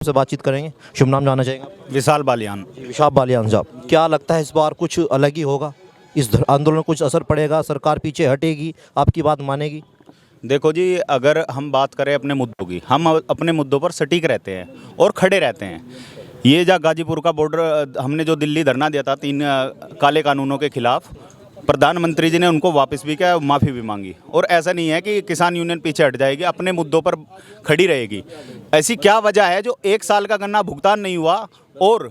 से बातचीत करेंगे। शुभ नाम जानना चाहेंगे आप? विशाल बालियान। विशाल बालियान साहब, क्या लगता है इस बार कुछ अलग ही होगा? इस आंदोलन में कुछ असर पड़ेगा? सरकार पीछे हटेगी? आपकी बात मानेगी? देखो जी, अगर हम बात करें अपने मुद्दों की, हम अपने मुद्दों पर सटीक रहते हैं और खड़े रहते हैं। ये जो गाजीपुर का बॉर्डर हमने जो दिल्ली धरना दिया था 3 काले कानूनों के खिलाफ, प्रधानमंत्री जी ने उनको वापस भी किया, माफ़ी भी मांगी। और ऐसा नहीं है कि किसान यूनियन पीछे हट जाएगी, अपने मुद्दों पर खड़ी रहेगी। ऐसी क्या वजह है जो 1 साल का गन्ना भुगतान नहीं हुआ? और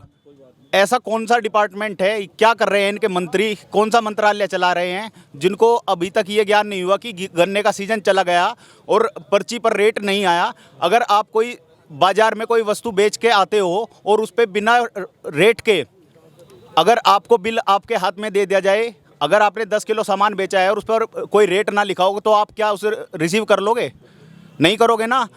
ऐसा कौन सा डिपार्टमेंट है, क्या कर रहे हैं इनके मंत्री, कौन सा मंत्रालय चला रहे हैं जिनको अभी तक ये ज्ञान नहीं हुआ कि गन्ने का सीजन चला गया और पर्ची पर रेट नहीं आया? अगर आप कोई बाजार में कोई वस्तु बेच के आते हो और उस पर बिना रेट के अगर आपको बिल आपके हाथ में दे दिया जाए, अगर आपने 10 किलो सामान बेचा है और उस पर कोई रेट ना लिखा होगा, तो आप क्या उसे रिसीव कर लोगे? नहीं करोगे ना।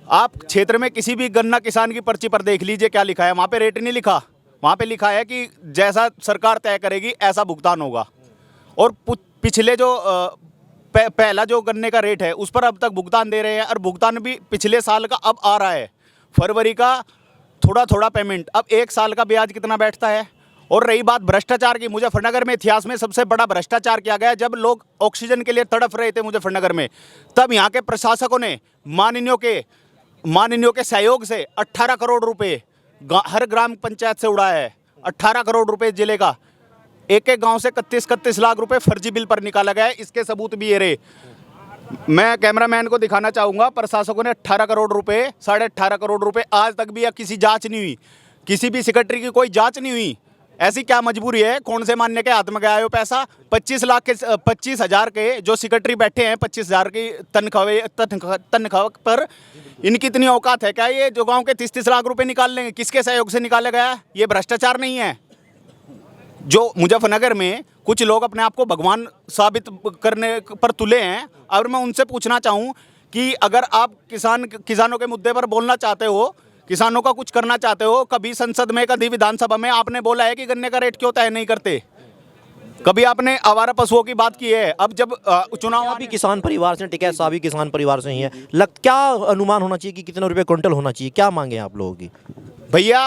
आप क्षेत्र में किसी भी गन्ना किसान की पर्ची पर देख लीजिए क्या लिखा है, वहाँ पे रेट नहीं लिखा। वहाँ पे लिखा है कि जैसा सरकार तय करेगी ऐसा भुगतान होगा। और पिछले जो पहला जो गन्ने का रेट है उस पर अब तक भुगतान दे रहे हैं, और भुगतान भी पिछले साल का अब आ रहा है, फरवरी का थोड़ा थोड़ा पेमेंट। अब 1 साल का ब्याज कितना बैठता है? और रही बात भ्रष्टाचार की, मुजफ्फरनगर में इतिहास में सबसे बड़ा भ्रष्टाचार किया गया। जब लोग ऑक्सीजन के लिए तड़प रहे थे मुजफ्फरनगर में, तब यहाँ के प्रशासकों ने माननीयों के सहयोग से 18 करोड़ रुपए हर ग्राम पंचायत से उड़ाया है। 18 करोड़ रुपए जिले का, एक एक गांव से 31 लाख रुपए फर्जी बिल पर निकाला गया है। इसके सबूत भी ये रहे। मैं कैमरामैन को दिखाना चाहूँगा, प्रशासकों ने 18 करोड़ रुपए, 18.5 करोड़ रुपए आज तक भी किसी जांच नहीं हुई, किसी भी सेक्रेटरी की कोई जांच नहीं हुई। ऐसी क्या मजबूरी है? कौन से मान्य के हाथ में गया है वो पैसा? 25,000 के जो सेक्रेटरी बैठे हैं, 25,000 की तनख्वाह पर इनकी इतनी औकात है क्या ये जो गांव के 30 लाख रुपए निकाल लेंगे? किसके सहयोग से निकाला गया? ये भ्रष्टाचार नहीं है? जो मुजफ्फरनगर में कुछ लोग अपने आप को भगवान साबित करने पर तुले हैं, और मैं उनसे पूछना चाहूँ कि अगर आप किसानों के मुद्दे पर बोलना चाहते हो, किसानों का कुछ करना चाहते हो, कभी संसद में, कभी विधानसभा में आपने बोला है कि गन्ने का रेट क्यों तय नहीं करते? कभी आपने आवारा पशुओं की बात की है? अब जब चुनाव भी किसान परिवार से, टिकैत साहब भी किसान परिवार से ही है, क्या अनुमान होना चाहिए कि कितने रुपए क्विंटल होना चाहिए? क्या मांगे आप लोगों की? भैया,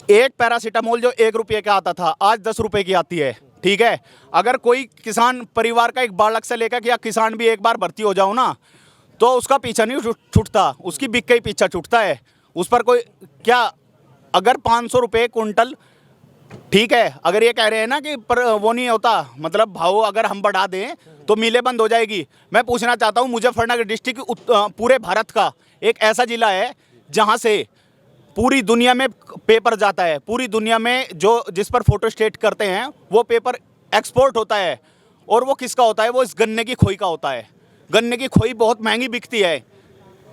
एक पैरासीटामोल जो 1 रुपये का आता था, आज 10 रुपये की आती है। ठीक है, अगर कोई किसान परिवार का एक बालक से लेकर कि या किसान भी एक बार भर्ती हो जाओ ना, तो उसका पीछा नहीं छूटता, उसकी बिक का ही पीछा छूटता है। उस पर कोई क्या, अगर 500 रुपये कुंटल, ठीक है, अगर ये कह रहे हैं ना कि पर वो नहीं होता, मतलब भाव अगर हम बढ़ा दें तो मिलें बंद हो जाएगी। मैं पूछना चाहता हूँ, मुजफ्फरनगर डिस्ट्रिक्ट पूरे भारत का एक ऐसा ज़िला है जहाँ से पूरी दुनिया में पेपर जाता है, पूरी दुनिया में जिस पर फोटो स्टेट करते हैं वो पेपर एक्सपोर्ट होता है। और वो किसका होता है? वो इस गन्ने की खोई का होता है। गन्ने की खोई बहुत महंगी बिकती है,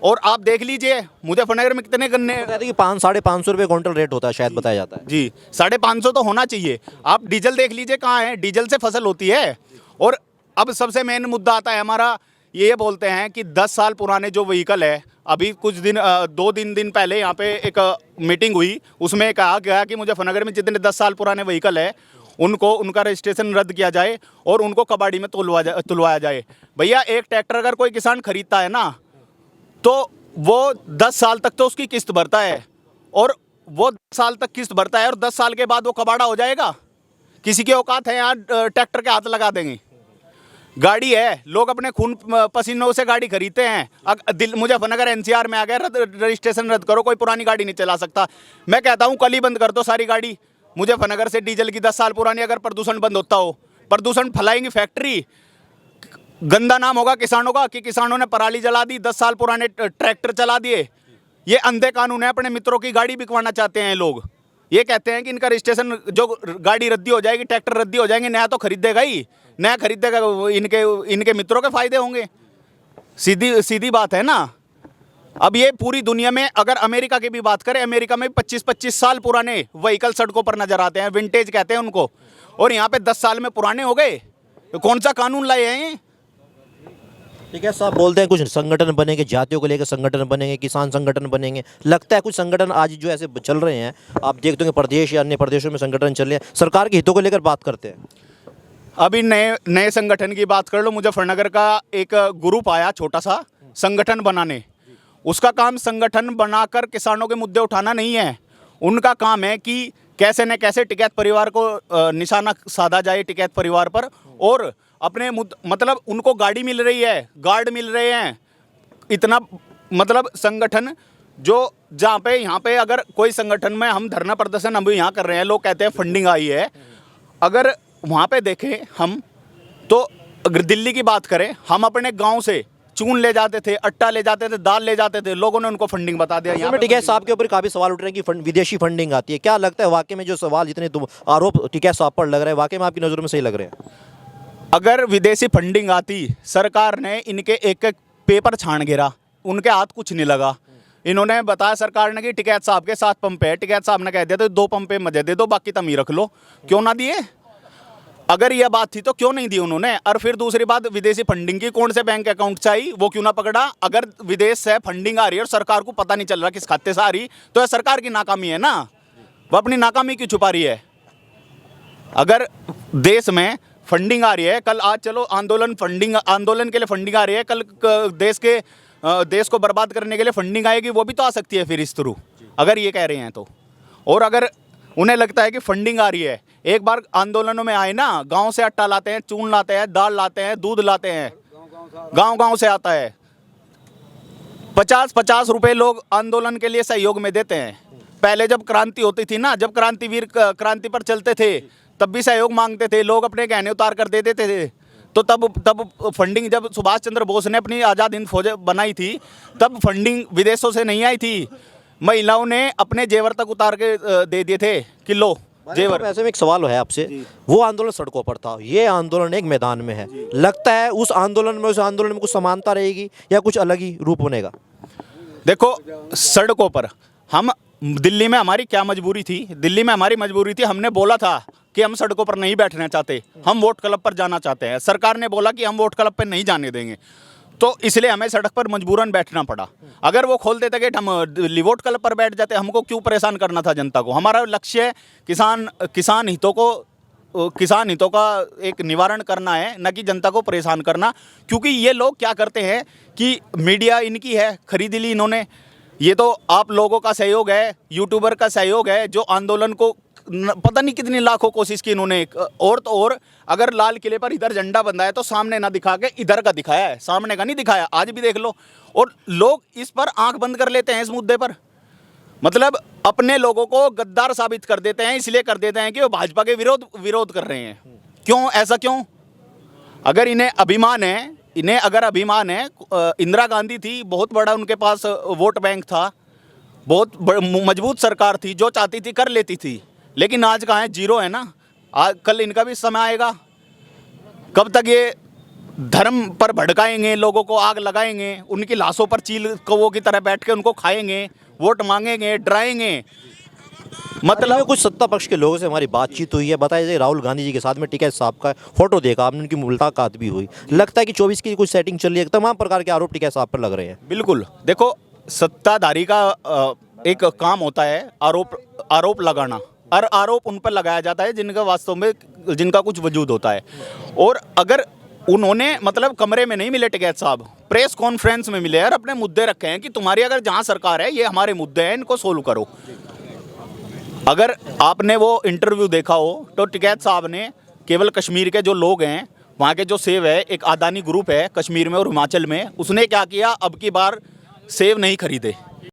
और आप देख लीजिए मुजफ्फरनगर में कितने गन्ने, कहते हैं कि 500-550 रुपये क्विंटल रेट होता है, शायद बताया जाता है जी। 550 तो होना चाहिए। आप डीजल देख लीजिए कहाँ है, डीजल से फसल होती है। और अब सबसे मेन मुद्दा आता है हमारा, ये बोलते हैं कि 10 साल पुराने जो व्हीकल है, अभी कुछ दिन 2 दिन पहले यहाँ पे एक मीटिंग हुई, उसमें कहा गया कि मुजफ्फरनगर में जितने 10 साल पुराने व्हीकल है उनका रजिस्ट्रेशन रद्द किया जाए और उनको कबाड़ी में तुलवाया जाए। भैया, एक ट्रैक्टर अगर कोई किसान खरीदता है ना, तो वो 10 साल तक तो उसकी किस्त भरता है, और वो 10 साल तक किस्त भरता है, और 10 साल के बाद वो कबाड़ा हो जाएगा? किसी की औकात है यहाँ ट्रैक्टर के हाथ लगा देंगे? गाड़ी है, लोग अपने खून पसीनों से गाड़ी खरीदते हैं। मुजफ्फरनगर NCR में आ गया, रजिस्ट्रेशन रद्द करो, कोई पुरानी गाड़ी नहीं चला सकता। मैं कहता हूँ कल ही बंद कर दो सारी गाड़ी मुजफ्फरनगर से, डीजल की 10 साल पुरानी, अगर प्रदूषण बंद होता हो। प्रदूषण फैलाएंगी फैक्ट्री, गंदा नाम होगा किसानों का कि किसानों ने पराली जला दी, 10 साल पुराने ट्रैक्टर चला दिए। ये अंधे कानून है, अपने मित्रों की गाड़ी बिकवाना चाहते हैं लोग। ये कहते हैं कि इनका रजिस्ट्रेशन, जो गाड़ी रद्दी हो जाएगी, ट्रैक्टर रद्दी हो जाएंगे, नया तो खरीदेगा ही, नया खरीदेगा, इनके मित्रों के फायदे होंगे। सीधी बात है ना। अब ये पूरी दुनिया में, अगर अमेरिका की भी बात करें, अमेरिका में 25-25 साल पुराने व्हीकल सड़कों पर नजर आते हैं, विंटेज कहते हैं उनको, और यहाँ पे 10 साल में पुराने हो गए। तो कौन सा कानून लाए हैं? ठीक है, साहब बोलते हैं कुछ संगठन बनेंगे, जातियों को लेकर संगठन बनेंगे, किसान संगठन बनेंगे। लगता है कुछ संगठन आज जो ऐसे चल रहे हैं, आप देखते होंगे प्रदेश या अन्य प्रदेशों में संगठन चल रहे हैं, सरकार के हितों को लेकर बात करते हैं। अभी नए संगठन की बात कर लो, मुजफ्फरनगर का एक ग्रुप आया छोटा सा संगठन बनाने, उसका काम संगठन बनाकर किसानों के मुद्दे उठाना नहीं है। उनका काम है कि कैसे न कैसे टिकैत परिवार को निशाना साधा जाए टिकैत परिवार पर, और अपने मतलब उनको गाड़ी मिल रही है, गार्ड मिल रहे हैं, इतना मतलब संगठन जो जहाँ पे यहाँ पे अगर कोई संगठन में हम धरना प्रदर्शन अभी यहाँ कर रहे हैं, लोग कहते हैं फंडिंग आई है, अगर वहाँ पे देखें हम तो अगर दिल्ली की बात करें, हम अपने गांव से चून ले जाते थे, आटा ले जाते थे, दाल ले जाते थे, लोगों ने उनको फंडिंग बता दिया। यहाँ पे टिकैत साहब के ऊपर काफ़ी सवाल उठ रहे हैं कि विदेशी फंडिंग आती है, क्या लगता है वाकई में जो सवाल इतने आरोप टिकैत साहब पर लग रहे हैं वाकई में आपकी नज़रों में सही लग रहे हैं? अगर विदेशी फंडिंग आती, सरकार ने इनके एक एक पेपर छान गिरा, उनके हाथ कुछ नहीं लगा। इन्होंने बताया सरकार ने कि टिकैत साहब के 7 पंप है, टिकैत साहब ने कह दिया तो 2 पंपे मजे दे दो, बाकी तुम ही रख लो। क्यों ना दिए? अगर यह बात थी तो क्यों नहीं दी उन्होंने? और फिर दूसरी बात, विदेशी फंडिंग की कौन से बैंक अकाउंट से आई, वो क्यों ना पकड़ा? अगर विदेश से फंडिंग आ रही है और सरकार को पता नहीं चल रहा किस खाते से आ रही, तो यह सरकार की नाकामी है ना। वो अपनी नाकामी क्यों छुपा रही है? अगर देश में फंडिंग आ रही है, कल आज चलो आंदोलन के लिए फंडिंग आ रही है, कल देश को बर्बाद करने के लिए फंडिंग आएगी, वो भी तो आ सकती है फिर इस थ्रू, अगर ये कह रहे हैं तो। और अगर उन्हें लगता है कि फंडिंग आ रही है, एक बार आंदोलनों में आए ना, गांव से आटा लाते हैं, चून लाते हैं, दाल लाते हैं, दूध लाते हैं, गांव से आता है। 50-50 रुपए लोग आंदोलन के लिए सहयोग में देते हैं। पहले जब क्रांति होती थी ना, जब क्रांतिवीर क्रांति पर चलते थे, तब भी सहयोग मांगते थे, लोग अपने गहने उतार कर दे देते थे। तो तब फंडिंग, जब सुभाष चंद्र बोस ने अपनी आज़ाद हिंद फौज बनाई थी, तब फंडिंग विदेशों से नहीं आई थी, महिलाओं ने अपने जेवर तक उतार के दे दिए थे किलो जेवर। ऐसे में एक सवाल है आपसे, वो आंदोलन सड़कों पर था, ये आंदोलन एक मैदान में है, लगता है उस आंदोलन में कुछ समानता रहेगी या कुछ अलग ही रूप बनेगा? देखो, सड़कों पर हम, दिल्ली में हमारी क्या मजबूरी थी? दिल्ली में हमारी मजबूरी थी, हमने बोला था कि हम सड़कों पर नहीं बैठना चाहते, हम वोट क्लब पर जाना चाहते हैं। सरकार ने बोला कि हम वोट क्लब पर नहीं जाने देंगे, तो इसलिए हमें सड़क पर मजबूरन बैठना पड़ा। अगर वो खोल देते कि हम वोट क्लब पर बैठ जाते, हमको क्यों परेशान करना था जनता को? हमारा लक्ष्य किसान हितों का एक निवारण करना है, न कि जनता को परेशान करना। क्योंकि ये लोग क्या करते हैं कि मीडिया इनकी है, खरीद ली इन्होंने, ये तो आप लोगों का सहयोग है, यूट्यूबर का सहयोग है, जो आंदोलन को पता नहीं कितनी लाखों कोशिश की इन्होंने। और तो और, अगर लाल किले पर इधर झंडा बंधा है तो सामने ना दिखा के इधर का दिखाया है, सामने का नहीं दिखाया। आज भी देख लो, और लोग इस पर आंख बंद कर लेते हैं, इस मुद्दे पर। मतलब अपने लोगों को गद्दार साबित कर देते हैं, इसलिए कर देते हैं कि वो भाजपा के विरोध कर रहे हैं। क्यों? ऐसा क्यों? अगर इन्हें अगर अभिमान है, इंदिरा गांधी थी, बहुत बड़ा उनके पास वोट बैंक था, बहुत मजबूत सरकार थी, जो चाहती थी कर लेती थी। लेकिन आज कहाँ है? जीरो है ना। आज कल इनका भी समय आएगा। कब तक ये धर्म पर भड़काएंगे, लोगों को आग लगाएंगे, उनकी लाशों पर चील कौवों की तरह बैठ के उनको खाएंगे, वोट मांगेंगे, डराएंगे। मतलब कुछ सत्ता पक्ष के लोगों से हमारी बातचीत हुई है, बताइए राहुल गांधी जी के साथ में टिकैत साहब का फोटो देखा आपने, उनकी मुलाकात भी हुई, लगता है कि 24 की कुछ सेटिंग चल रही है, तमाम प्रकार के आरोप टिकैत साहब पर लग रहे हैं। बिल्कुल, देखो, सत्ताधारी का एक काम होता है आरोप लगाना, और आरोप उन पर लगाया जाता है जिनका वास्तव में जिनका कुछ वजूद होता है। और अगर उन्होंने मतलब कमरे में नहीं मिले टिकैत साहब, प्रेस कॉन्फ्रेंस में मिले और अपने मुद्दे रखे हैं कि तुम्हारी अगर जहां सरकार है, ये हमारे मुद्दे हैं, इनको सोल्व करो। अगर आपने वो इंटरव्यू देखा हो तो टिकैत साहब ने केवल कश्मीर के जो लोग हैं, वहाँ के जो सेब है, एक अदानी ग्रुप है कश्मीर में और हिमाचल में, उसने क्या किया, अब की बार सेब नहीं खरीदे।